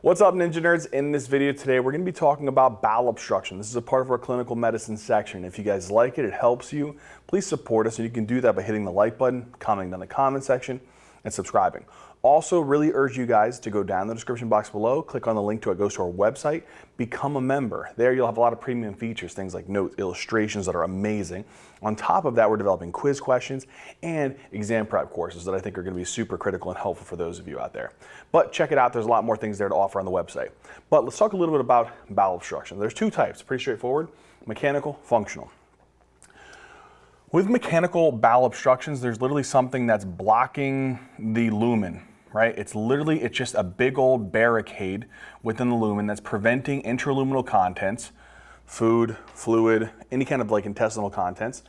What's up, Ninja Nerds? In this video today, we're going to be talking about bowel obstruction. This is a part of our clinical medicine section. If you guys like it, it helps you, please support us, and you can do that by hitting the like button, commenting in the comment section, and subscribing. Also, really urge you guys to go down in the description box below, click on the link to it, goes to our website, become a member. There you'll have a lot of premium features, things like notes, illustrations that are amazing. On top of that, we're developing quiz questions and exam prep courses that I think are going to be super critical and helpful for those of you out there. But check it out, there's a lot more things there to offer on the website. But let's talk a little bit about bowel obstruction. There's two types, pretty straightforward: mechanical, functional. With mechanical bowel obstructions, there's literally something that's blocking the lumen, right? It's just a big old barricade within the lumen that's preventing intraluminal contents, food, fluid, any kind of like intestinal contents.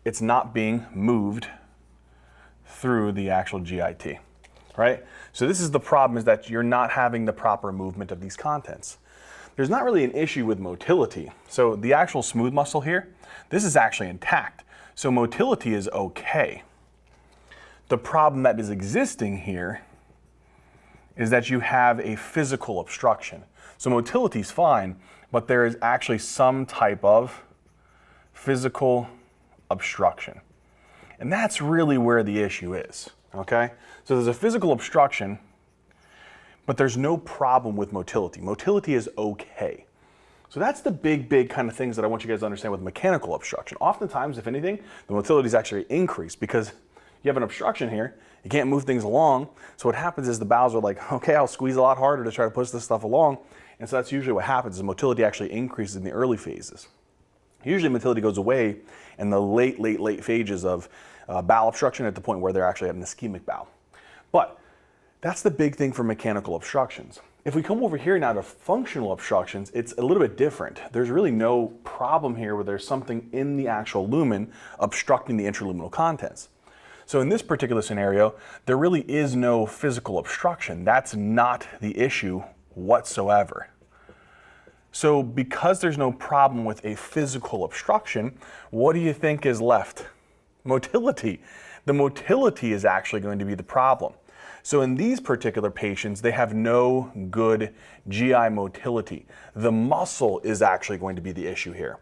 It's not being moved through the actual GIT, right? So this is the problem, is that you're not having the proper movement of these contents. There's not really an issue with motility. So the actual smooth muscle here, this is actually intact. So motility is okay. The problem that is existing here is that you have a physical obstruction. So motility is fine, but there is actually some type of physical obstruction. And that's really where the issue is, okay? So there's a physical obstruction, but there's no problem with motility. Motility is okay. So that's the big kind of things that I want you guys to understand with mechanical obstruction. Oftentimes, if anything, the motility is actually increased because you have an obstruction here, you can't move things along. So what happens is the bowels are like, okay, I'll squeeze a lot harder to try to push this stuff along. And so that's usually what happens, is motility actually increases in the early phases. Usually motility goes away in the late phases of bowel obstruction, at the point where they're actually at an ischemic bowel. But that's the big thing for mechanical obstructions. If we come over here now to functional obstructions, it's a little bit different. There's really no problem here where there's something in the actual lumen obstructing the intraluminal contents. So in this particular scenario, there really is no physical obstruction. That's not the issue whatsoever. So because there's no problem with a physical obstruction, what do you think is left? Motility. The motility is actually going to be the problem. So in these particular patients, they have no good GI motility. The muscle is actually going to be the issue here.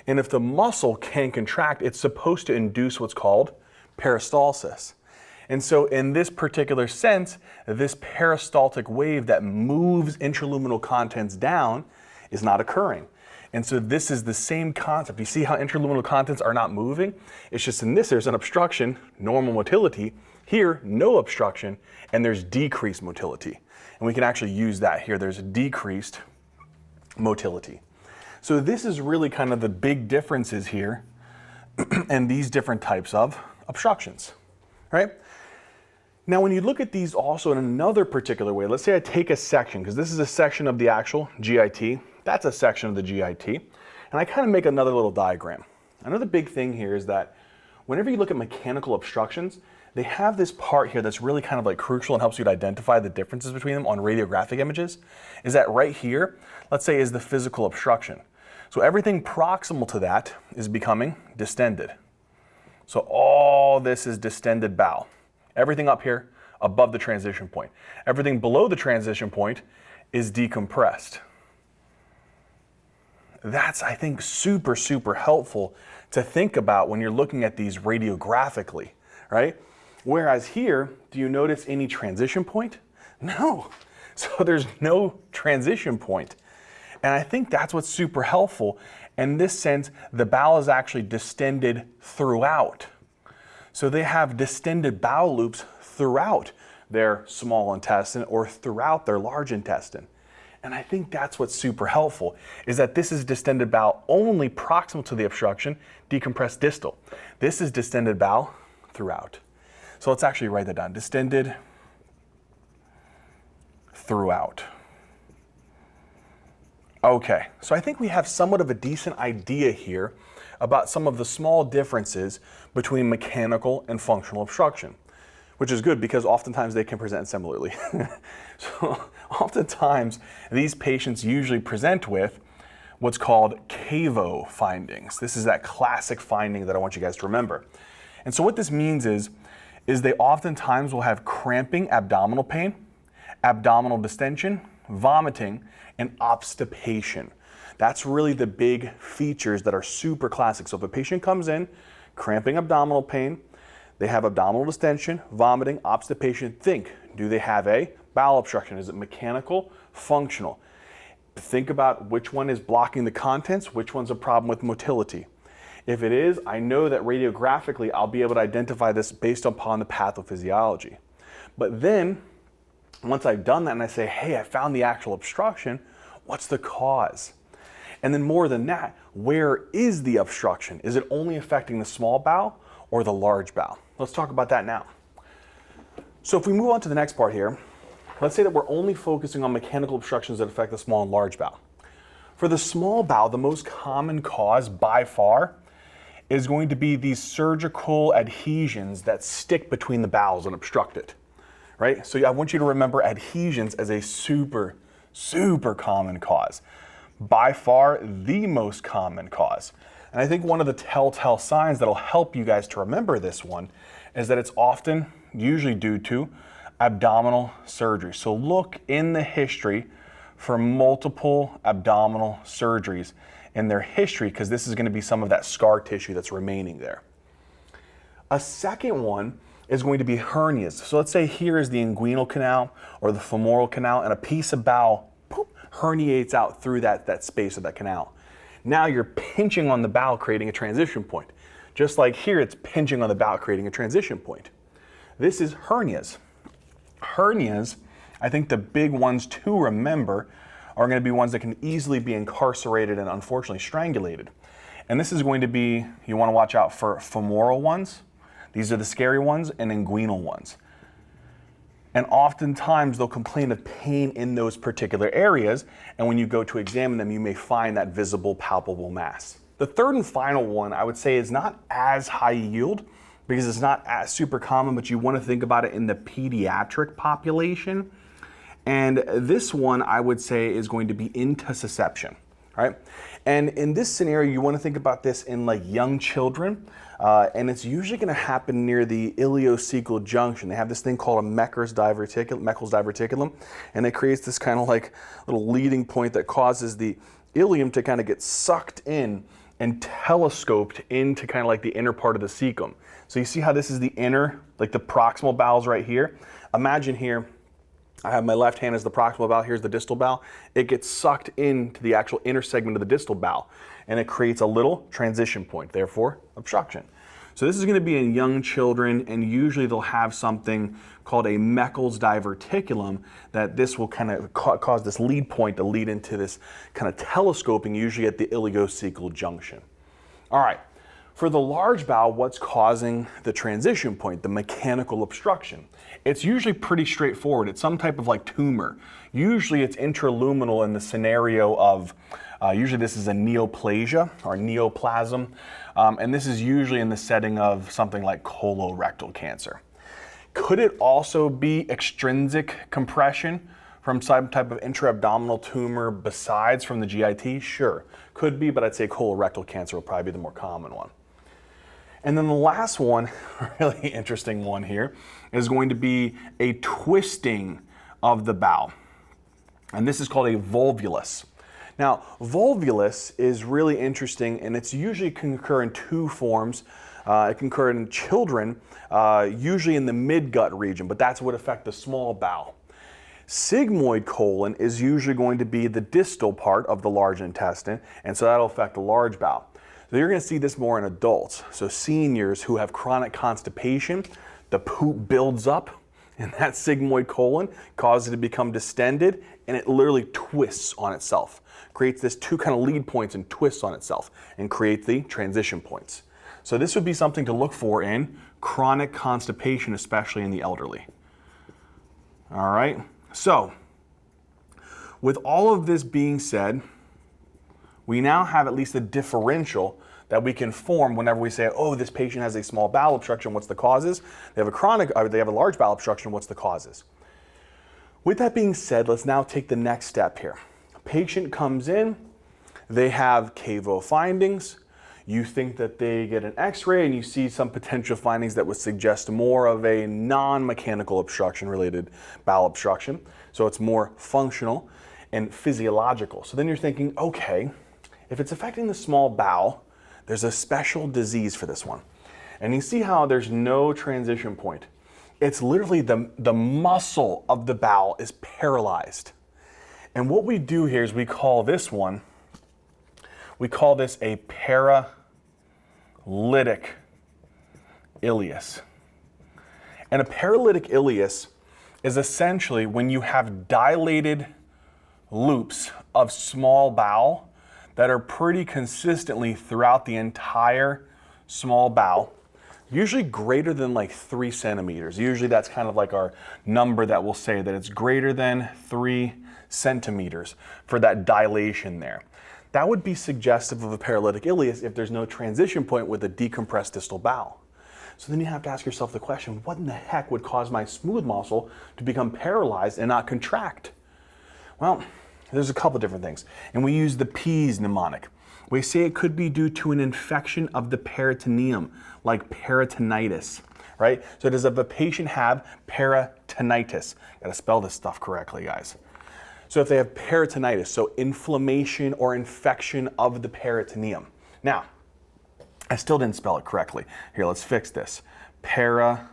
And if the muscle can contract, it's supposed to induce what's called peristalsis. And so in this particular sense, this peristaltic wave that moves intraluminal contents down is not occurring. And so this is the same concept. You see how intraluminal contents are not moving? It's just in this, there's an obstruction, normal motility. Here, no obstruction, and there's decreased motility. And we can actually use that here. There's a decreased motility. So this is really kind of the big differences here and these different types of obstructions, right? Now, when you look at these also in another particular way, let's say I take a section, because this is a section of the actual GIT, that's a section of the GIT, and I kind of make another little diagram. Another big thing here is that whenever you look at mechanical obstructions, they have this part here that's really kind of like crucial and helps you to identify the differences between them on radiographic images, is that right here, let's say, is the physical obstruction. So everything proximal to that is becoming distended. So all this is distended bowel. Everything up here above the transition point. Everything below the transition point is decompressed. That's, I think, super helpful to think about when you're looking at these radiographically, right? Whereas here, do you notice any transition point? No. So there's no transition point. And I think that's what's super helpful. In this sense, the bowel is actually distended throughout. So they have distended bowel loops throughout their small intestine or throughout their large intestine. And I think that's what's super helpful, is that this is distended bowel only proximal to the obstruction, decompressed distal. This is distended bowel throughout. So let's actually write that down. Distended throughout. Okay, so I think we have somewhat of a decent idea here about some of the small differences between mechanical and functional obstruction, which is good because oftentimes they can present similarly. So oftentimes these patients usually present with what's called CAVO findings. This is that classic finding that I want you guys to remember. And so what this means is they oftentimes will have cramping abdominal pain, abdominal distension, vomiting, and obstipation. That's really the big features that are super classic. So if a patient comes in, cramping abdominal pain, they have abdominal distension, vomiting, obstipation, think, do they have a bowel obstruction? Is it mechanical, functional? Think about which one is blocking the contents, which one's a problem with motility. If it is, I know that radiographically I'll be able to identify this based upon the pathophysiology. But then, once I've done that and I say, hey, I found the actual obstruction, what's the cause? And then more than that, where is the obstruction? Is it only affecting the small bowel or the large bowel? Let's talk about that now. So if we move on to the next part here, let's say that we're only focusing on mechanical obstructions that affect the small and large bowel. For the small bowel, the most common cause by far is going to be these surgical adhesions that stick between the bowels and obstruct it, right? So I want you to remember adhesions as a super, super common cause. By far the most common cause. And I think one of the telltale signs that'll help you guys to remember this one is that it's often, usually due to abdominal surgery. So look in the history for multiple abdominal surgeries in their history, because this is going to be some of that scar tissue that's remaining there. A second one is going to be hernias. So let's say here is the inguinal canal or the femoral canal, and a piece of bowel herniates out through that space of that canal. Now you're pinching on the bowel, creating a transition point. Just like here, it's pinching on the bowel, creating a transition point. This is hernias. Hernias, I think the big ones to remember are going to be ones that can easily be incarcerated and unfortunately strangulated. And this is going to be, you want to watch out for femoral ones. These are the scary ones, and inguinal ones. And oftentimes they'll complain of pain in those particular areas, and when you go to examine them, you may find that visible, palpable mass. The third and final one, I would say, is not as high yield because it's not as super common, but you want to think about it in the pediatric population. And this one, I would say, is going to be intussusception, right? And in this scenario, you want to think about this in like young children, and it's usually going to happen near the iliocecal junction. They have this thing called a Meckel's diverticulum, and it creates this kind of like little leading point that causes the ileum to kind of get sucked in and telescoped into kind of like the inner part of the cecum. So you see how this is the inner, like the proximal bowels right here? Imagine here, I have my left hand as the proximal bowel, here's the distal bowel. It gets sucked into the actual inner segment of the distal bowel, and it creates a little transition point, therefore obstruction. So this is going to be in young children, and usually they'll have something called a Meckel's diverticulum that this will kind of cause this lead point to lead into this kind of telescoping, usually at the iliocecal junction. All right. For the large bowel, what's causing the transition point, the mechanical obstruction? It's usually pretty straightforward. It's some type of like tumor. Usually it's intraluminal in the scenario of, usually this is a neoplasia or neoplasm, and this is usually in the setting of something like colorectal cancer. Could it also be extrinsic compression from some type of intra-abdominal tumor besides from the GIT? Sure, could be, but I'd say colorectal cancer will probably be the more common one. And then the last one, really interesting one here, is going to be a twisting of the bowel. And this is called a volvulus. Now, volvulus is really interesting, and it's usually can occur in two forms. It can occur in children, usually in the midgut region, but that's what would affect the small bowel. Sigmoid colon is usually going to be the distal part of the large intestine, and so that'll affect the large bowel. So you're going to see this more in adults. So seniors who have chronic constipation, the poop builds up in that sigmoid colon, causes it to become distended, and it literally twists on itself. Creates this two kind of lead points and twists on itself and creates the transition points. So this would be something to look for in chronic constipation, especially in the elderly. All right, so with all of this being said, we now have at least a differential that we can form whenever we say, oh, this patient has a small bowel obstruction, what's the causes? They have they have a large bowel obstruction, what's the causes? With that being said, let's now take the next step here. A patient comes in, they have CAVO findings. You think that they get an x-ray and you see some potential findings that would suggest more of a non-mechanical obstruction related bowel obstruction. So it's more functional. and physiological. So then you're thinking, okay, if it's affecting the small bowel, there's a special disease for this one. And you see how there's no transition point. It's literally the muscle of the bowel is paralyzed. And what we do here is we call this a paralytic ileus. And a paralytic ileus is essentially when you have dilated loops of small bowel that are pretty consistently throughout the entire small bowel, usually greater than like 3 centimeters. Usually that's kind of like our number that will say that it's greater than 3 centimeters for that dilation there. That would be suggestive of a paralytic ileus if there's no transition point with a decompressed distal bowel. So then you have to ask yourself the question, what in the heck would cause my smooth muscle to become paralyzed and not contract? Well, there's a couple different things. And we use the P's mnemonic. We say it could be due to an infection of the peritoneum, like peritonitis, right? So does a patient have peritonitis? Gotta spell this stuff correctly, guys. So if they have peritonitis, so inflammation or infection of the peritoneum. Now, I still didn't spell it correctly. Here, let's fix this. Peritonitis.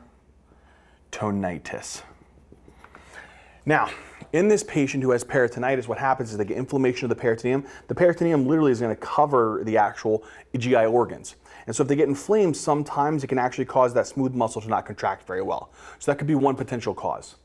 Now, in this patient who has peritonitis, what happens is they get inflammation of the peritoneum. The peritoneum literally is going to cover the actual GI organs. And so if they get inflamed, sometimes it can actually cause that smooth muscle to not contract very well. So that could be one potential cause.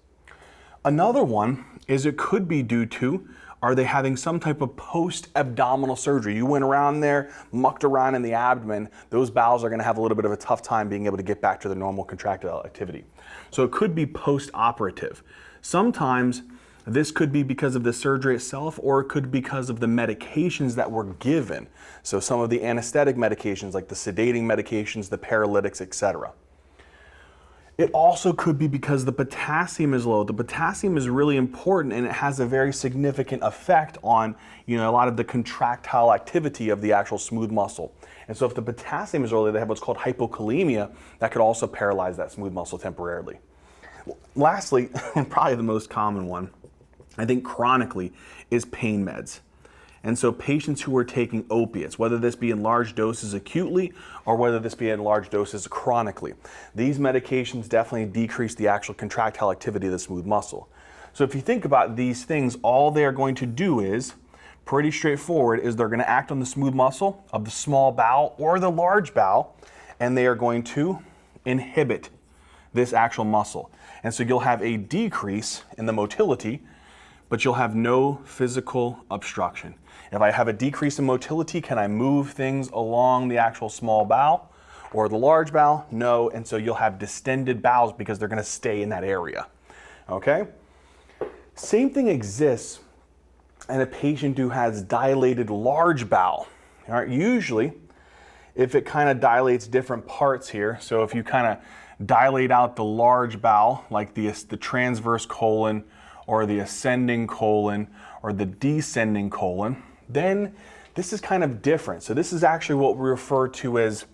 Another one is it could be due to, are they having some type of post-abdominal surgery? You went around there, mucked around in the abdomen, those bowels are going to have a little bit of a tough time being able to get back to their normal contractile activity. So it could be post-operative. Sometimes this could be because of the surgery itself, or it could be because of the medications that were given. So some of the anesthetic medications, like the sedating medications, the paralytics, etc. It also could be because the potassium is low. The potassium is really important, and it has a very significant effect on, a lot of the contractile activity of the actual smooth muscle. And so if the potassium is low, they have what's called hypokalemia. That could also paralyze that smooth muscle temporarily. Lastly, and probably the most common one, I think chronically, is pain meds. And so patients who are taking opiates, whether this be in large doses acutely or whether this be in large doses chronically, these medications definitely decrease the actual contractile activity of the smooth muscle. So if you think about these things, all they're going to do is, pretty straightforward, is they're going to act on the smooth muscle of the small bowel or the large bowel, and they are going to inhibit this actual muscle. And so you'll have a decrease in the motility, but you'll have no physical obstruction. If I have a decrease in motility, can I move things along the actual small bowel or the large bowel? No, and so you'll have distended bowels because they're gonna stay in that area, okay? Same thing exists in a patient who has dilated large bowel. All right, usually, if it kind of dilates different parts here, so if you kind of dilate out the large bowel, like the transverse colon, or the ascending colon, or the descending colon, then this is kind of different. So this is actually what we refer to as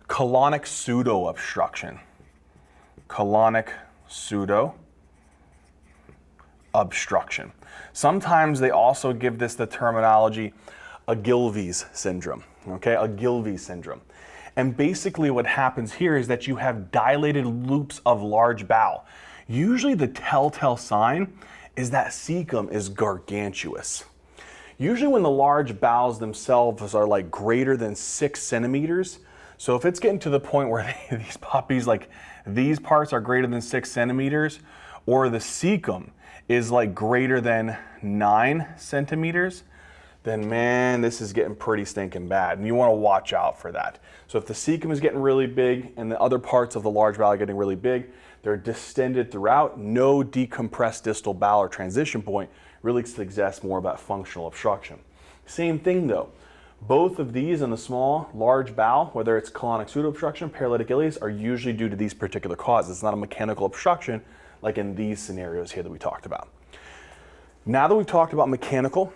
colonic pseudo-obstruction. Colonic pseudo-obstruction. Sometimes they also give this the terminology Ogilvy's syndrome, okay? Ogilvy's syndrome. And basically what happens here is that you have dilated loops of large bowel. Usually the telltale sign is that cecum is gargantuous. Usually when the large bowels themselves are like greater than 6 centimeters, so if it's getting to the point where these puppies, like these parts are greater than 6 centimeters, or the cecum is like greater than 9 centimeters, then man, this is getting pretty stinking bad, and you want to watch out for that. So if the cecum is getting really big and the other parts of the large bowel are getting really big, they're distended throughout, no decompressed distal bowel or transition point, really suggests more about functional obstruction. Same thing though, both of these in the small, large bowel, whether it's colonic pseudo-obstruction, paralytic ileus, are usually due to these particular causes. It's not a mechanical obstruction like in these scenarios here that we talked about. Now that we've talked about mechanical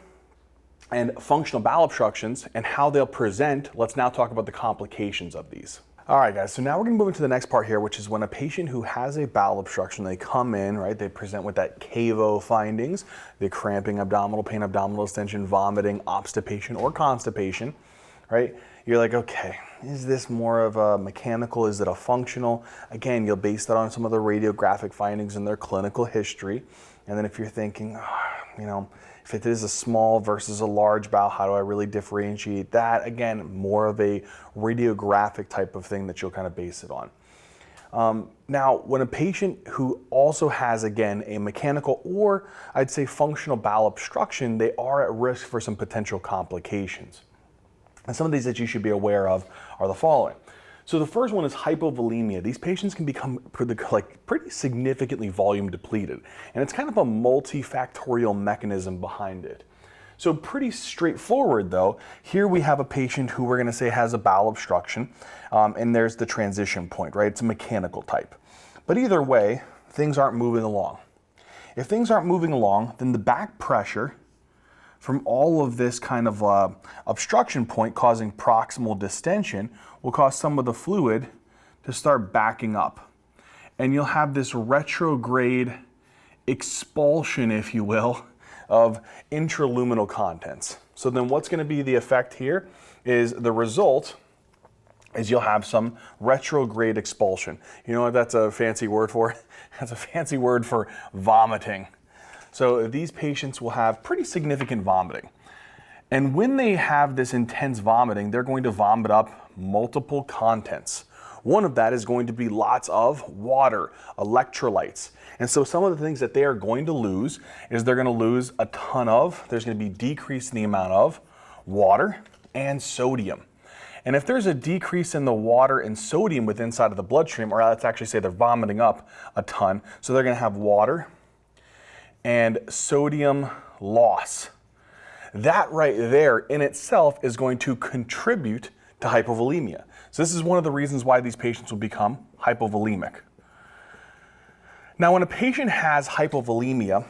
and functional bowel obstructions and how they'll present, let's now talk about the complications of these. All right, guys, so now we're gonna move into the next part here, which is when a patient who has a bowel obstruction, they come in, right, they present with that CAVO findings, the cramping, abdominal pain, abdominal distension, vomiting, obstipation, or constipation, right? You're like, okay, is this more of a mechanical, is it a functional? Again, you'll base that on some of the radiographic findings in their clinical history. And then if you're thinking, you know, if it is a small versus a large bowel, how do I really differentiate that? Again, more of a radiographic type of thing that you'll kind of base it on. Now, when a patient who also has, again, a mechanical or I'd say functional bowel obstruction, they are at risk for some potential complications. And some of these that you should be aware of are the following. So the first one is hypovolemia. These patients can become pretty significantly volume depleted, and it's kind of a multifactorial mechanism behind it. So pretty straightforward though. Here we have a patient who we're gonna say has a bowel obstruction, and there's the transition point, right? It's a mechanical type. But either way, things aren't moving along. If things aren't moving along, then the back pressure from all of this kind of obstruction point causing proximal distension will cause some of the fluid to start backing up. And you'll have this retrograde expulsion, if you will, of intraluminal contents. So then what's going to be the effect here is the result is you'll have some retrograde expulsion. You know what that's a fancy word for? That's a fancy word for vomiting. So these patients will have pretty significant vomiting. And when they have this intense vomiting, they're going to vomit up multiple contents. One of that is going to be lots of water, electrolytes. And so some of the things that they are going to lose is they're going to lose a ton of, there's going to be decrease in the amount of water and sodium. And if there's a decrease in the water and sodium within inside of the bloodstream, or let's actually say they're vomiting up a ton, so they're going to have water and sodium loss. That right there in itself is going to contribute to hypovolemia. So this is one of the reasons why these patients will become hypovolemic. Now, when a patient has hypovolemia,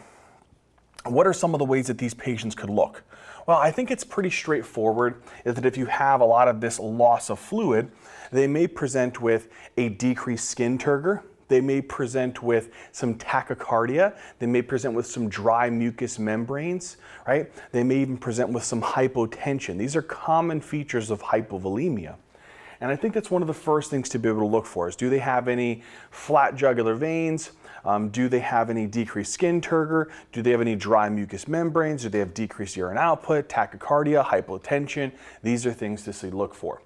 what are some of the ways that these patients could look? Well, I think it's pretty straightforward is that if you have a lot of this loss of fluid, they may present with a decreased skin turgor. They may present with some tachycardia. They may present with some dry mucous membranes, right? They may even present with some hypotension. These are common features of hypovolemia. And I think that's one of the first things to be able to look for is, do they have any flat jugular veins? Do they have any decreased skin turgor? Do they have any dry mucous membranes? Do they have decreased urine output, tachycardia, hypotension? These are things to look for.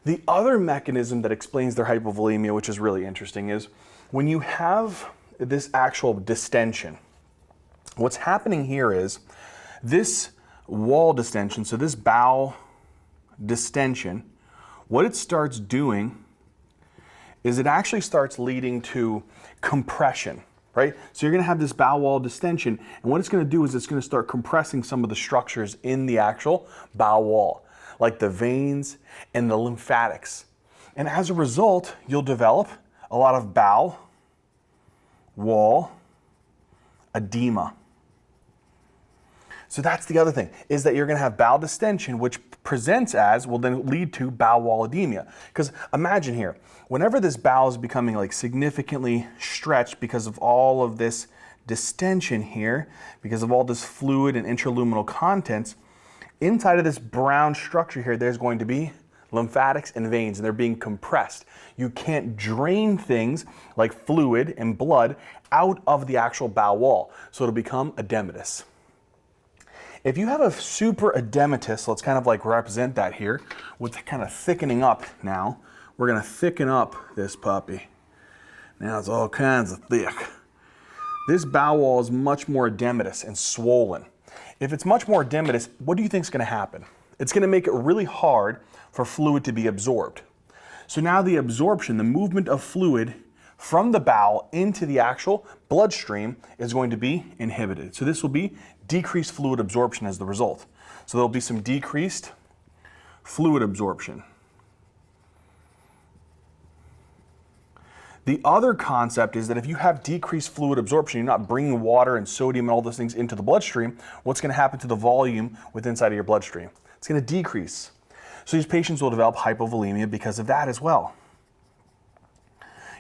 The other mechanism that explains their hypovolemia, which is really interesting, is when you have this actual distension, what's happening here is this wall distension, so this bowel distension, what it starts doing is it actually starts leading to compression, right? So you're gonna have this bowel wall distension, and what it's gonna do is it's gonna start compressing some of the structures in the actual bowel wall, like the veins and the lymphatics. And as a result, you'll develop a lot of bowel wall edema. So that's the other thing, is that you're gonna have bowel distension, which presents as, will then lead to bowel wall edema. Because imagine here, whenever this bowel is becoming like significantly stretched because of all of this distension here, because of all this fluid and intraluminal contents, inside of this brown structure here, there's going to be lymphatics and veins, and they're being compressed. You can't drain things like fluid and blood out of the actual bowel wall, so it'll become edematous. If you have a super edematous, let's kind of like represent that here with kind of thickening up now. We're gonna thicken up this puppy. Now it's all kinds of thick. This bowel wall is much more edematous and swollen. If it's much more edematous, what do you think is gonna happen? It's gonna make it really hard for fluid to be absorbed. So now the absorption, the movement of fluid from the bowel into the actual bloodstream is going to be inhibited. So this will be decreased fluid absorption as the result. So there'll be some decreased fluid absorption. The other concept is that if you have decreased fluid absorption, you're not bringing water and sodium and all those things into the bloodstream, what's going to happen to the volume within inside of your bloodstream? It's going to decrease. So these patients will develop hypovolemia because of that as well.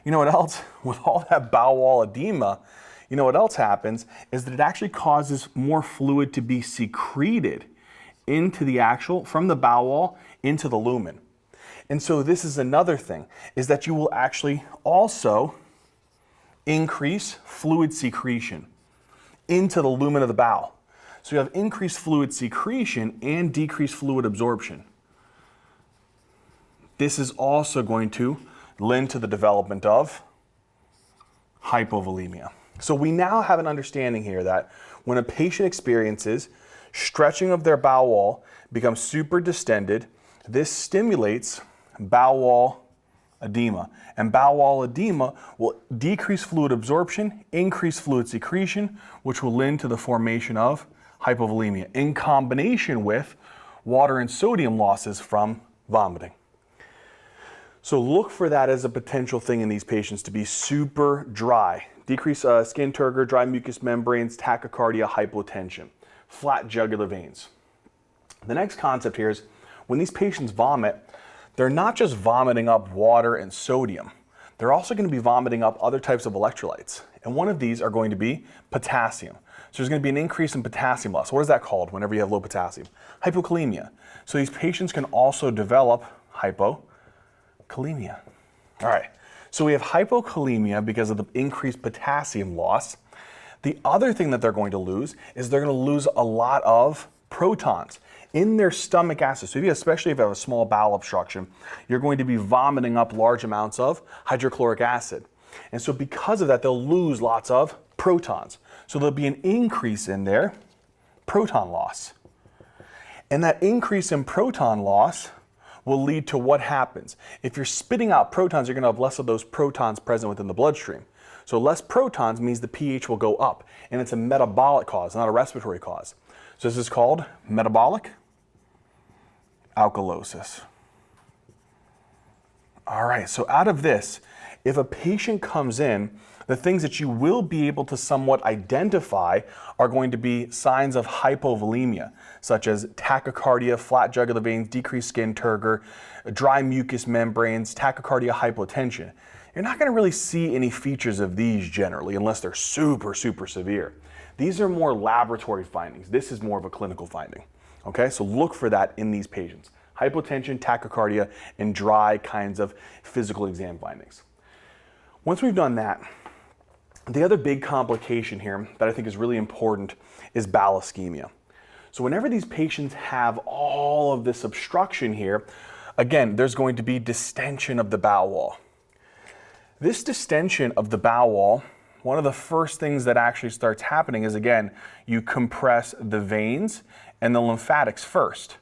You know what else? With all that bowel wall edema, you know what else happens is that it actually causes more fluid to be secreted into the from the bowel wall into the lumen. And so this is another thing, is that you will actually also increase fluid secretion into the lumen of the bowel. So you have increased fluid secretion and decreased fluid absorption. This is also going to lend to the development of hypovolemia. So we now have an understanding here that when a patient experiences stretching of their bowel wall becomes super distended, this stimulates bowel wall edema. And bowel wall edema will decrease fluid absorption, increase fluid secretion, which will lend to the formation of hypovolemia in combination with water and sodium losses from vomiting. So look for that as a potential thing in these patients to be super dry. Decrease skin turgor, dry mucous membranes, tachycardia, hypotension, flat jugular veins. The next concept here is when these patients vomit, they're not just vomiting up water and sodium. They're also going to be vomiting up other types of electrolytes. And one of these are going to be potassium. So there's going to be an increase in potassium loss. What is that called whenever you have low potassium? Hypokalemia. So these patients can also develop hypokalemia. All right, so we have hypokalemia because of the increased potassium loss. The other thing that they're going to lose is they're going to lose a lot of protons in their stomach acid. So especially if you have a small bowel obstruction, you're going to be vomiting up large amounts of hydrochloric acid. And so because of that, they'll lose lots of protons. So there'll be an increase in their proton loss. And that increase in proton loss will lead to what happens. If you're spitting out protons, you're going to have less of those protons present within the bloodstream. So less protons means the pH will go up, and it's a metabolic cause, not a respiratory cause. So this is called metabolic alkalosis. All right, so out of this, if a patient comes in, the things that you will be able to somewhat identify are going to be signs of hypovolemia, such as tachycardia, flat jugular veins, decreased skin turgor, dry mucous membranes, tachycardia, hypotension. You're not going to really see any features of these generally unless they're super, super severe. These are more laboratory findings. This is more of a clinical finding. Okay, so look for that in these patients. Hypotension, tachycardia, and dry kinds of physical exam findings. Once we've done that, the other big complication here that I think is really important is bowel ischemia. So whenever these patients have all of this obstruction here, again, there's going to be distension of the bowel wall. This distension of the bowel wall, one of the first things that actually starts happening is, again, you compress the veins and the lymphatics first,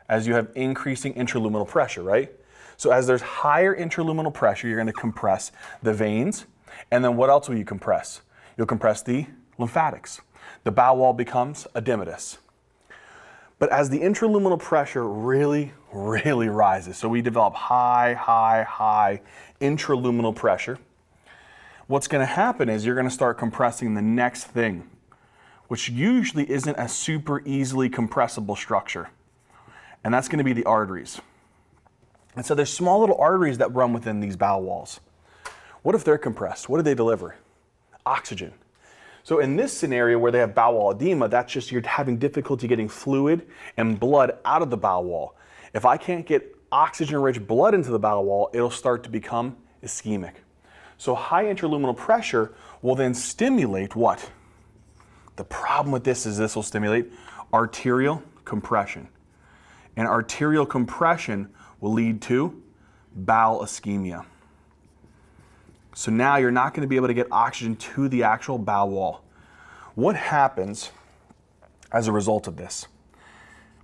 as you have increasing intraluminal pressure, right? So as there's higher intraluminal pressure, you're going to compress the veins, and then what else will you compress? You'll compress the lymphatics. The bowel wall becomes edematous. But as the intraluminal pressure really, really rises, so we develop high intraluminal pressure, what's going to happen is you're going to start compressing the next thing, which usually isn't a super easily compressible structure. And that's going to be the arteries. And so there's small little arteries that run within these bowel walls. What if they're compressed? What do they deliver? Oxygen. So in this scenario where they have bowel wall edema, that's just you're having difficulty getting fluid and blood out of the bowel wall. If I can't get oxygen-rich blood into the bowel wall, it'll start to become ischemic. So high intraluminal pressure will then stimulate what? The problem with this is this will stimulate arterial compression. And arterial compression will lead to bowel ischemia. So now you're not going to be able to get oxygen to the actual bowel wall. What happens as a result of this?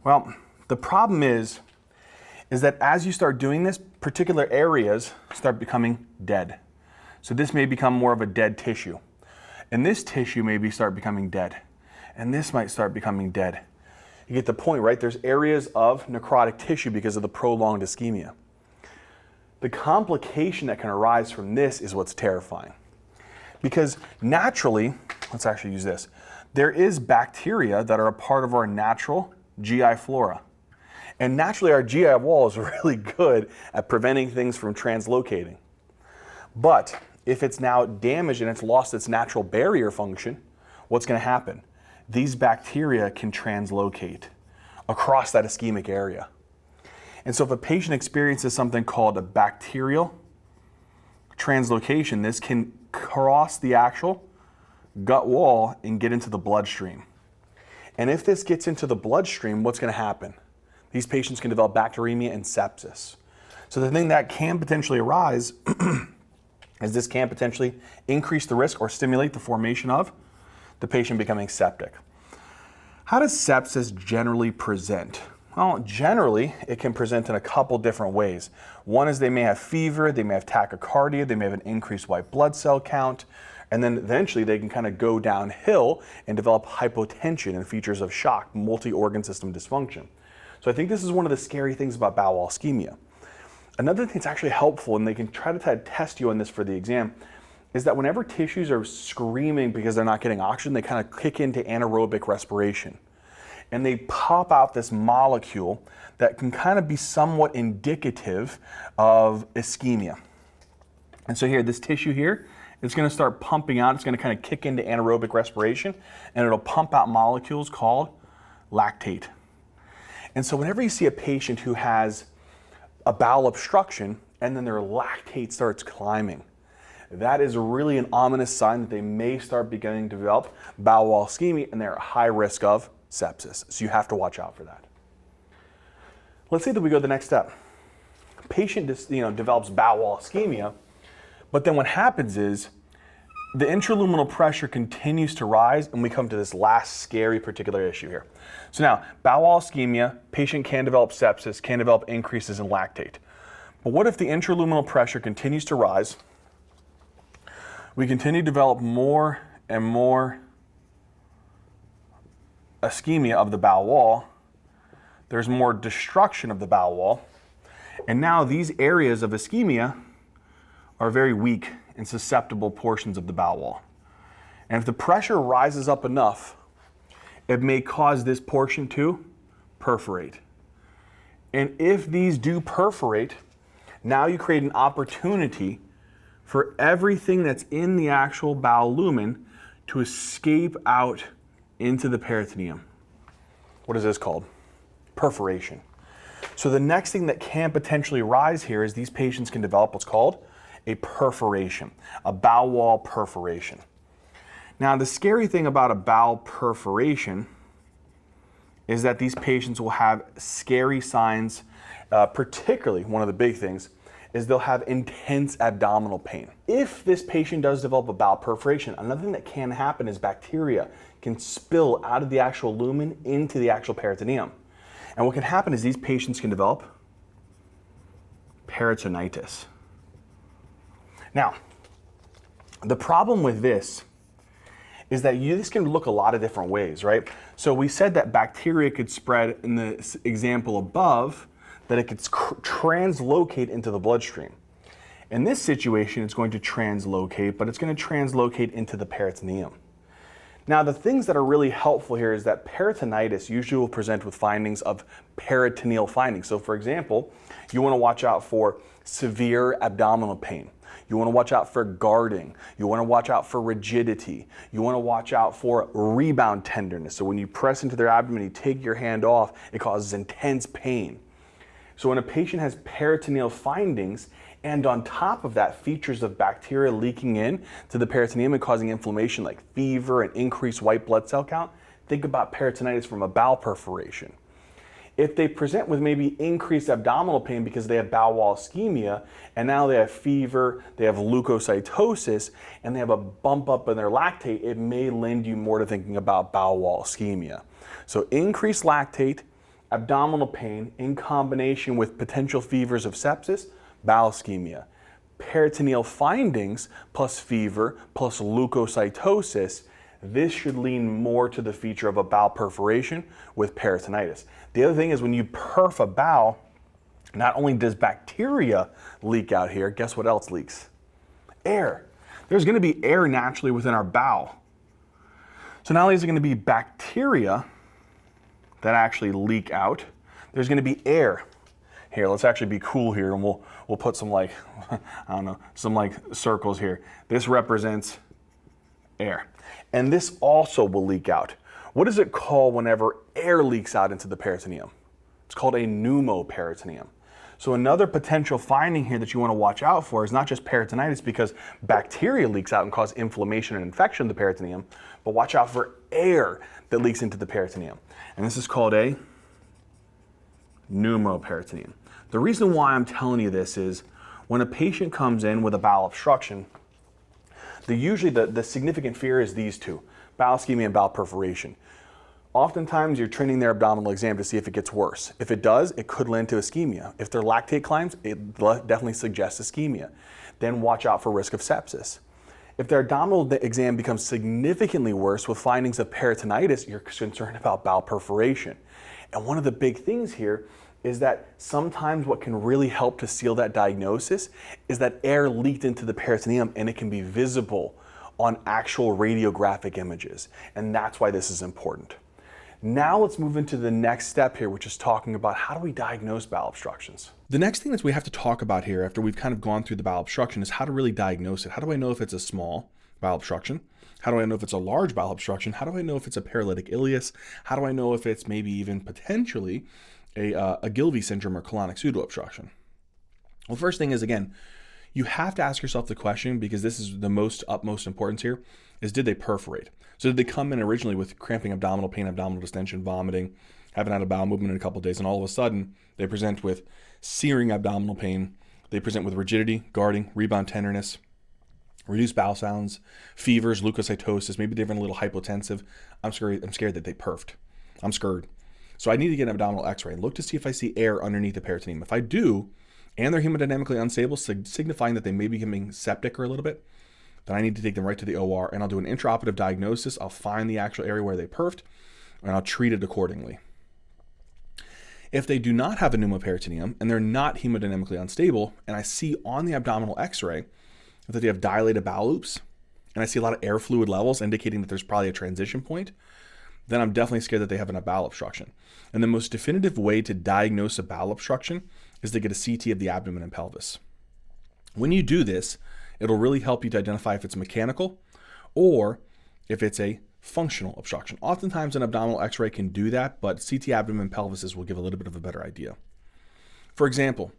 Well, the problem is that as you start doing this, particular areas start becoming dead. So this may become more of a dead tissue. And this tissue may start becoming dead. And this might start becoming dead. You get the point, right? There's areas of necrotic tissue because of the prolonged ischemia. The complication that can arise from this is what's terrifying. Because naturally, let's actually use this, there is bacteria that are a part of our natural GI flora. And naturally, our GI wall is really good at preventing things from translocating. But if it's now damaged and it's lost its natural barrier function, what's going to happen? These bacteria can translocate across that ischemic area. And so if a patient experiences something called a bacterial translocation, this can cross the actual gut wall and get into the bloodstream. And if this gets into the bloodstream, what's going to happen? These patients can develop bacteremia and sepsis. So the thing that can potentially arise is this can potentially increase the risk or stimulate the formation of the patient becoming septic. How does sepsis generally present? Well, generally, it can present in a couple different ways. One is they may have fever, they may have tachycardia, they may have an increased white blood cell count, and then eventually they can kind of go downhill and develop hypotension and features of shock, multi-organ system dysfunction. So I think this is one of the scary things about bowel ischemia. Another thing that's actually helpful, and they can try to test you on this for the exam, is that whenever tissues are screaming because they're not getting oxygen, they kind of kick into anaerobic respiration. And they pop out this molecule that can kind of be somewhat indicative of ischemia. And so here, this tissue here, it's going to start pumping out. It's going to kind of kick into anaerobic respiration, and it'll pump out molecules called lactate. And so whenever you see a patient who has a bowel obstruction and then their lactate starts climbing, that is really an ominous sign that they may start beginning to develop bowel ischemia and they're at high risk of sepsis. So you have to watch out for that. Let's say that we go the next step. Patient develops bowel ischemia, but then what happens is the intraluminal pressure continues to rise, and we come to this last scary particular issue here. So now, bowel ischemia, patient can develop sepsis, can develop increases in lactate. But what if the intraluminal pressure continues to rise? We continue to develop more and more ischemia of the bowel wall. There's more destruction of the bowel wall. And now these areas of ischemia are very weak and susceptible portions of the bowel wall. And if the pressure rises up enough, it may cause this portion to perforate. And if these do perforate, now you create an opportunity for everything that's in the actual bowel lumen to escape out into the peritoneum. What is this called? Perforation. So the next thing that can potentially rise here is these patients can develop what's called a perforation, a bowel wall perforation. Now, the scary thing about a bowel perforation is that these patients will have scary signs, particularly one of the big things is they'll have intense abdominal pain. If this patient does develop a bowel perforation, another thing that can happen is bacteria can spill out of the actual lumen into the actual peritoneum. And what can happen is these patients can develop peritonitis. Now, the problem with this is that this can look a lot of different ways, right? So we said that bacteria could spread in the example above, that it could translocate into the bloodstream. In this situation, it's going to translocate, but it's going to translocate into the peritoneum. Now, the things that are really helpful here is that peritonitis usually will present with findings of peritoneal findings. So for example, you want to watch out for severe abdominal pain. You want to watch out for guarding. You want to watch out for rigidity. You want to watch out for rebound tenderness. So when you press into their abdomen, you take your hand off, it causes intense pain. So when a patient has peritoneal findings, and on top of that, features of bacteria leaking in to the peritoneum and causing inflammation like fever and increased white blood cell count, think about peritonitis from a bowel perforation. If they present with maybe increased abdominal pain because they have bowel wall ischemia, and now they have fever, they have leukocytosis, and they have a bump up in their lactate, it may lend you more to thinking about bowel wall ischemia. So increased lactate, abdominal pain in combination with potential fevers of sepsis, bowel ischemia. Peritoneal findings plus fever plus leukocytosis, this should lean more to the feature of a bowel perforation with peritonitis. The other thing is when you perf a bowel, not only does bacteria leak out here, guess what else leaks? Air. There's going to be air naturally within our bowel. So not only is it going to be bacteria that actually leak out, there's going to be air. Here, let's actually be cool here, and we'll put some like, I don't know, some like circles here. This represents air. And this also will leak out. What is it called whenever air leaks out into the peritoneum? It's called a pneumoperitoneum. So another potential finding here that you want to watch out for is not just peritonitis because bacteria leaks out and cause inflammation and infection in the peritoneum, but watch out for air that leaks into the peritoneum. And this is called a pneumoperitoneum. The reason why I'm telling you this is when a patient comes in with a bowel obstruction, usually the significant fear is these two, bowel ischemia and bowel perforation. Oftentimes you're training their abdominal exam to see if it gets worse. If it does, it could lend to ischemia. If their lactate climbs, it definitely suggests ischemia. Then watch out for risk of sepsis. If their abdominal exam becomes significantly worse with findings of peritonitis, you're concerned about bowel perforation. And one of the big things here is that sometimes what can really help to seal that diagnosis is that air leaked into the peritoneum and it can be visible on actual radiographic images. And that's why this is important. Now let's move into the next step here, which is talking about how do we diagnose bowel obstructions. The next thing that we have to talk about here after we've kind of gone through the bowel obstruction is how to really diagnose it. How do I know if it's a small bowel obstruction? How do I know if it's a large bowel obstruction? How do I know if it's a paralytic ileus? How do I know if it's maybe even potentially a Gilvey syndrome or colonic pseudo-obstruction? Well, first thing is, again, you have to ask yourself the question, because this is the utmost importance here, is did they perforate? So did they come in originally with cramping abdominal pain, abdominal distension, vomiting, haven't had a bowel movement in a couple of days, and all of a sudden they present with searing abdominal pain, they present with rigidity, guarding, rebound tenderness, reduced bowel sounds, fevers, leukocytosis, maybe they've been a little hypotensive. I'm scared that they perfed. I'm scared. So I need to get an abdominal x-ray and look to see if I see air underneath the peritoneum. If I do, and they're hemodynamically unstable, signifying that they may be becoming septic or a little bit, then I need to take them right to the OR and I'll do an intraoperative diagnosis. I'll find the actual area where they perfed and I'll treat it accordingly. If they do not have a pneumoperitoneum and they're not hemodynamically unstable, and I see on the abdominal x-ray that they have dilated bowel loops, and I see a lot of air fluid levels indicating that there's probably a transition point, then I'm definitely scared that they have a bowel obstruction. And the most definitive way to diagnose a bowel obstruction is to get a CT of the abdomen and pelvis. When you do this, it'll really help you to identify if it's mechanical or if it's a functional obstruction. Oftentimes an abdominal x-ray can do that, but CT abdomen and pelvis will give a little bit of a better idea. For example,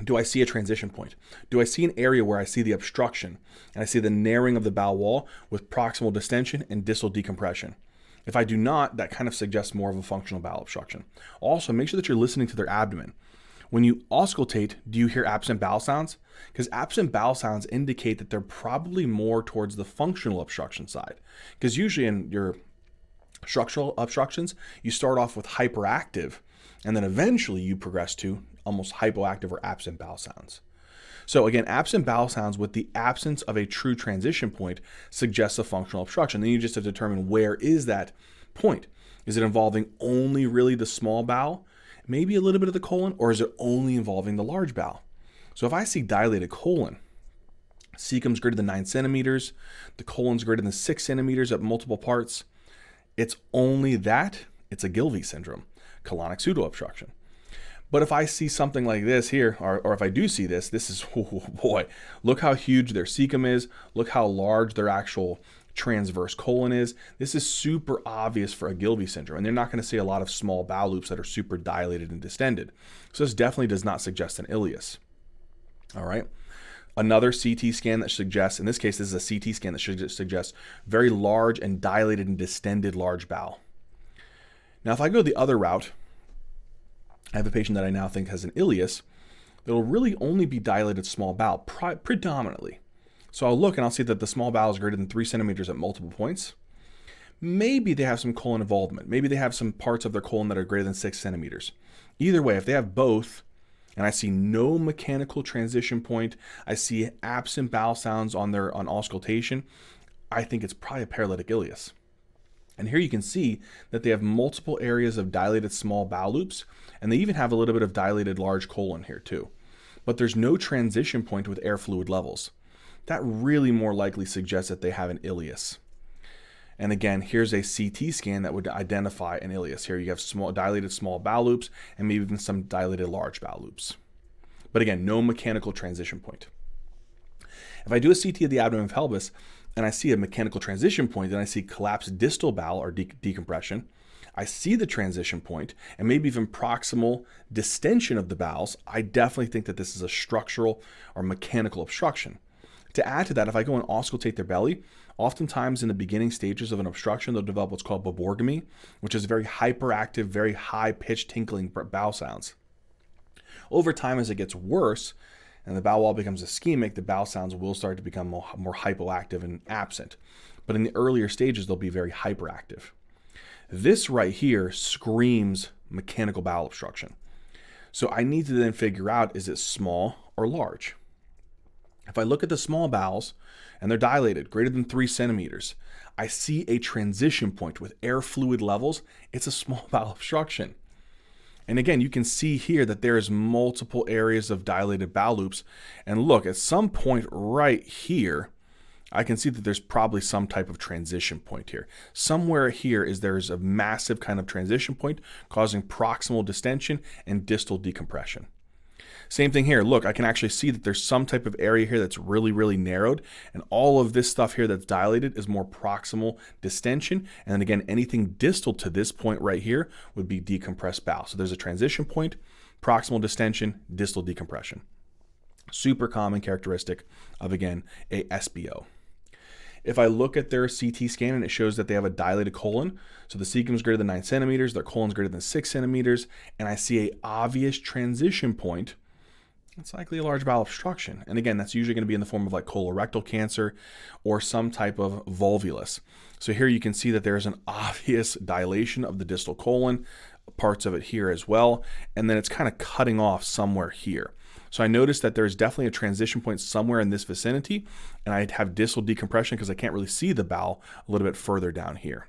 do I see a transition point? Do I see an area where I see the obstruction and I see the narrowing of the bowel wall with proximal distension and distal decompression? If I do not, that kind of suggests more of a functional bowel obstruction. Also, make sure that you're listening to their abdomen. When you auscultate, do you hear absent bowel sounds? Because absent bowel sounds indicate that they're probably more towards the functional obstruction side. Because usually in your structural obstructions, you start off with hyperactive, and then eventually you progress to almost hypoactive or absent bowel sounds. So again, absent bowel sounds with the absence of a true transition point suggests a functional obstruction. Then you just have to determine where is that point. Is it involving only really the small bowel, maybe a little bit of the colon, or is it only involving the large bowel? So if I see dilated colon, cecum's greater than 9 centimeters, the colon's greater than 6 centimeters at multiple parts, it's only that, it's a Gilvey syndrome, colonic pseudo-obstruction. But if I see something like this here, or if I do see this is, oh boy, look how huge their cecum is, look how large their actual transverse colon is. This is super obvious for a Gilvey syndrome, and they're not going to see a lot of small bowel loops that are super dilated and distended. So this definitely does not suggest an ileus. All right. Another CT scan that suggests, in this case, this is a CT scan that should suggest very large and dilated and distended large bowel. Now, if I go the other route, I have a patient that I now think has an ileus that will really only be dilated small bowel predominantly. So I'll look and I'll see that the small bowel is greater than 3 centimeters at multiple points. Maybe they have some colon involvement. Maybe they have some parts of their colon that are greater than 6 centimeters. Either way, if they have both, and I see no mechanical transition point, I see absent bowel sounds on auscultation, I think it's probably a paralytic ileus. And here you can see that they have multiple areas of dilated small bowel loops, and they even have a little bit of dilated large colon here too. But there's no transition point with air fluid levels. That really more likely suggests that they have an ileus. And again, here's a CT scan that would identify an ileus. Here you have dilated small bowel loops and maybe even some dilated large bowel loops. But again, no mechanical transition point. If I do a CT of the abdomen and pelvis and I see a mechanical transition point, then I see collapsed distal bowel or decompression. I see the transition point and maybe even proximal distension of the bowels. I definitely think that this is a structural or mechanical obstruction. To add to that, if I go and auscultate their belly, oftentimes in the beginning stages of an obstruction, they'll develop what's called Boborgamy, which is very hyperactive, very high-pitched tinkling bowel sounds. Over time, as it gets worse and the bowel wall becomes ischemic, the bowel sounds will start to become more hypoactive and absent. But in the earlier stages, they'll be very hyperactive. This right here screams mechanical bowel obstruction. So I need to then figure out, is it small or large? If I look at the small bowels and they're dilated, greater than 3 centimeters, I see a transition point with air fluid levels. It's a small bowel obstruction. And again, you can see here that there's multiple areas of dilated bowel loops. And look, at some point right here, I can see that there's probably some type of transition point here. Somewhere here there's a massive kind of transition point causing proximal distension and distal decompression. Same thing here. Look, I can actually see that there's some type of area here that's really, really narrowed. And all of this stuff here that's dilated is more proximal distension. And then again, anything distal to this point right here would be decompressed bowel. So there's a transition point, proximal distension, distal decompression. Super common characteristic of, again, a SBO. If I look at their CT scan and it shows that they have a dilated colon, so the cecum is greater than 9 centimeters, their colon is greater than 6 centimeters, and I see an obvious transition point, it's likely a large bowel obstruction. And again, that's usually going to be in the form of like colorectal cancer or some type of volvulus. So here you can see that there's an obvious dilation of the distal colon, parts of it here as well, and then it's kind of cutting off somewhere here. So I noticed that there's definitely a transition point somewhere in this vicinity, and I have distal decompression because I can't really see the bowel a little bit further down here.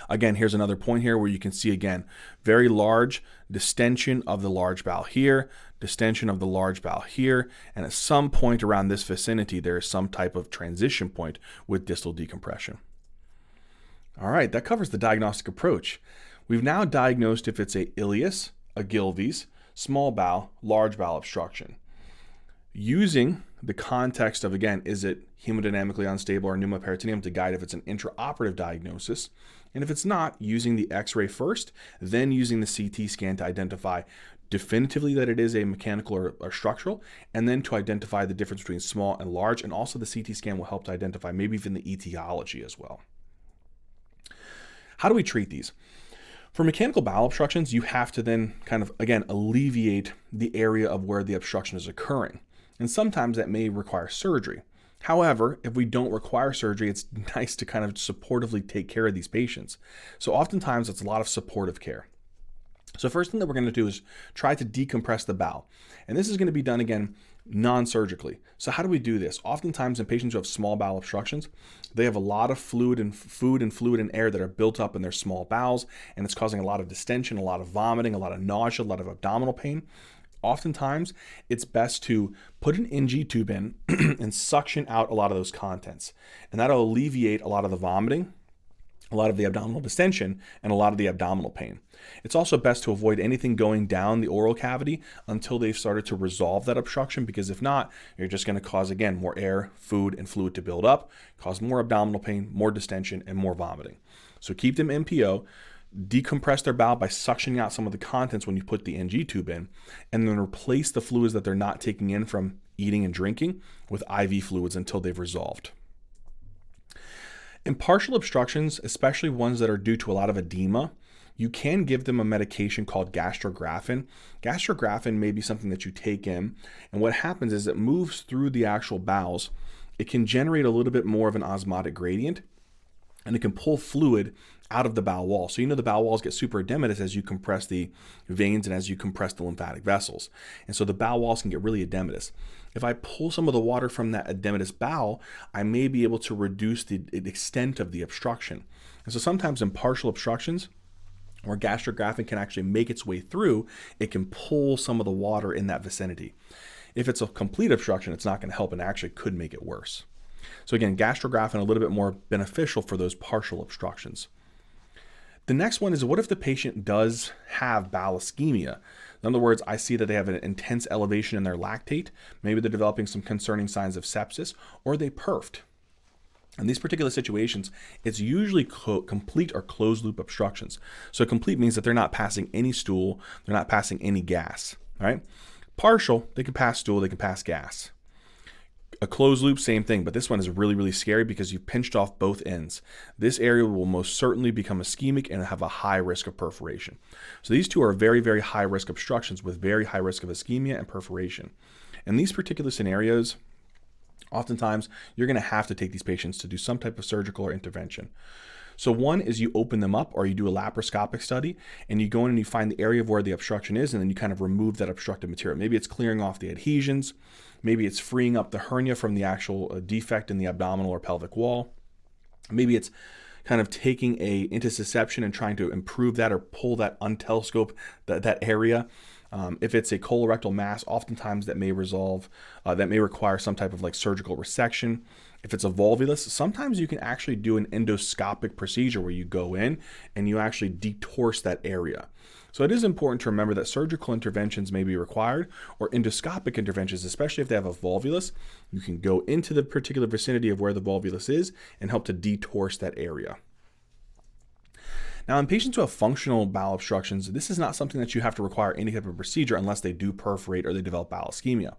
Again, here's another point here where you can see, again, very large distension of the large bowel here, distension of the large bowel here, and at some point around this vicinity, there is some type of transition point with distal decompression. All right, that covers the diagnostic approach. We've now diagnosed if it's a ileus, a Gilves, small bowel, large bowel obstruction. Using the context of, again, is it hemodynamically unstable or pneumoperitoneum to guide if it's an intraoperative diagnosis, and if it's not, using the x-ray first, then using the CT scan to identify definitively that it is a mechanical or structural, and then to identify the difference between small and large, and also the CT scan will help to identify maybe even the etiology as well. How do we treat these? For mechanical bowel obstructions, you have to then kind of, again, alleviate the area of where the obstruction is occurring. And sometimes that may require surgery. However, if we don't require surgery, it's nice to kind of supportively take care of these patients. So oftentimes it's a lot of supportive care. So first thing that we're going to do is try to decompress the bowel. And this is going to be done, again, non-surgically. So how do we do this? Oftentimes in patients who have small bowel obstructions, they have a lot of fluid and fluid and air that are built up in their small bowels, and it's causing a lot of distension, a lot of vomiting, a lot of nausea, a lot of abdominal pain. Oftentimes, it's best to put an NG tube in and suction out a lot of those contents. And that'll alleviate a lot of the vomiting, a lot of the abdominal distension, and a lot of the abdominal pain. It's also best to avoid anything going down the oral cavity until they've started to resolve that obstruction, because if not, you're just going to cause, again, more air, food, and fluid to build up, cause more abdominal pain, more distension, and more vomiting. So keep them NPO, decompress their bowel by suctioning out some of the contents when you put the NG tube in, and then replace the fluids that they're not taking in from eating and drinking with IV fluids until they've resolved. In partial obstructions, especially ones that are due to a lot of edema, you can give them a medication called gastrografin. Gastrografin may be something that you take in, and what happens is it moves through the actual bowels. It can generate a little bit more of an osmotic gradient, and it can pull fluid out of the bowel wall. So the bowel walls get super edematous as you compress the veins and as you compress the lymphatic vessels. And so the bowel walls can get really edematous. If I pull some of the water from that edematous bowel, I may be able to reduce the extent of the obstruction. And so sometimes in partial obstructions, where gastrografin can actually make its way through, it can pull some of the water in that vicinity. If it's a complete obstruction, it's not going to help and actually could make it worse. So again, gastrografin a little bit more beneficial for those partial obstructions. The next one is, what if the patient does have bowel ischemia? In other words, I see that they have an intense elevation in their lactate. Maybe they're developing some concerning signs of sepsis, or they perfed. In these particular situations, it's usually complete or closed loop obstructions. So complete means that they're not passing any stool, they're not passing any gas, all right? Partial, they can pass stool, they can pass gas. A closed loop, same thing, but this one is really, really scary because you've pinched off both ends. This area will most certainly become ischemic and have a high risk of perforation. So these two are very, very high risk obstructions with very high risk of ischemia and perforation. In these particular scenarios, oftentimes you're going to have to take these patients to do some type of surgical or intervention. So one is you open them up, or you do a laparoscopic study and you go in and you find the area of where the obstruction is, and then you kind of remove that obstructive material. Maybe it's clearing off the adhesions. Maybe it's freeing up the hernia from the actual defect in the abdominal or pelvic wall. Maybe it's kind of taking a intussusception and trying to improve that or pull that, untelescope that area. If it's a colorectal mass, oftentimes that may require some type of like surgical resection. If it's a volvulus, sometimes you can actually do an endoscopic procedure where you go in and you actually detorse that area. So it is important to remember that surgical interventions may be required, or endoscopic interventions, especially if they have a volvulus. You can go into the particular vicinity of where the volvulus is and help to detorse that area. Now, in patients who have functional bowel obstructions, this is not something that you have to require any type of procedure unless they do perforate or they develop bowel ischemia.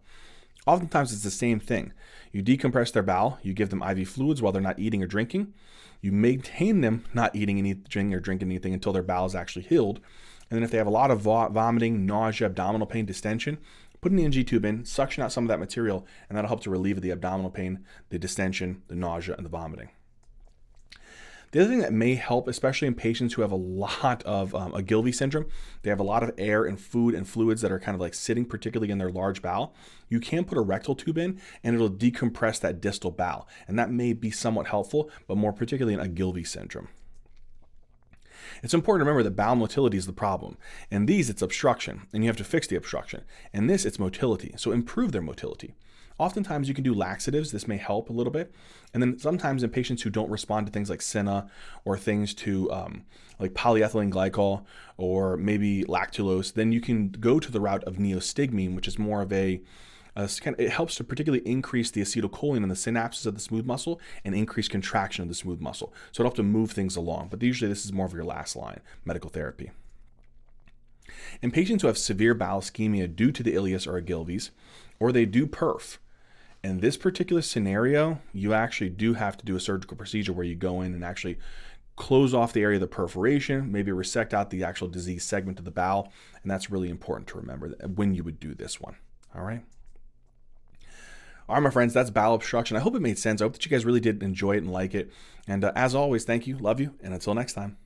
Oftentimes, it's the same thing. You decompress their bowel, you give them IV fluids while they're not eating or drinking, you maintain them not eating anything or drinking anything until their bowel is actually healed. And then if they have a lot of vomiting, nausea, abdominal pain, distension, put an NG tube in, suction out some of that material, and that'll help to relieve the abdominal pain, the distension, the nausea, and the vomiting. The other thing that may help, especially in patients who have a lot of Ogilvie syndrome, they have a lot of air and food and fluids that are kind of like sitting particularly in their large bowel, you can put a rectal tube in and it'll decompress that distal bowel. And that may be somewhat helpful, but more particularly in Ogilvie syndrome. It's important to remember that bowel motility is the problem. In these, it's obstruction, and you have to fix the obstruction. In this, it's motility, so improve their motility. Oftentimes, you can do laxatives. This may help a little bit. And then sometimes in patients who don't respond to things like Senna or things to like polyethylene glycol or maybe lactulose, then you can go to the route of neostigmine, which is more of it helps to particularly increase the acetylcholine in the synapses of the smooth muscle and increase contraction of the smooth muscle. So it'll have to move things along, but usually this is more of your last line medical therapy. In patients who have severe bowel ischemia due to the ileus or Ogilvie's, or they do perf, in this particular scenario, you actually do have to do a surgical procedure where you go in and actually close off the area of the perforation, maybe resect out the actual disease segment of the bowel, and that's really important to remember when you would do this one. All right, my friends, that's bowel obstruction. I hope it made sense. I hope that you guys really did enjoy it and like it. And as always, thank you, love you, and until next time.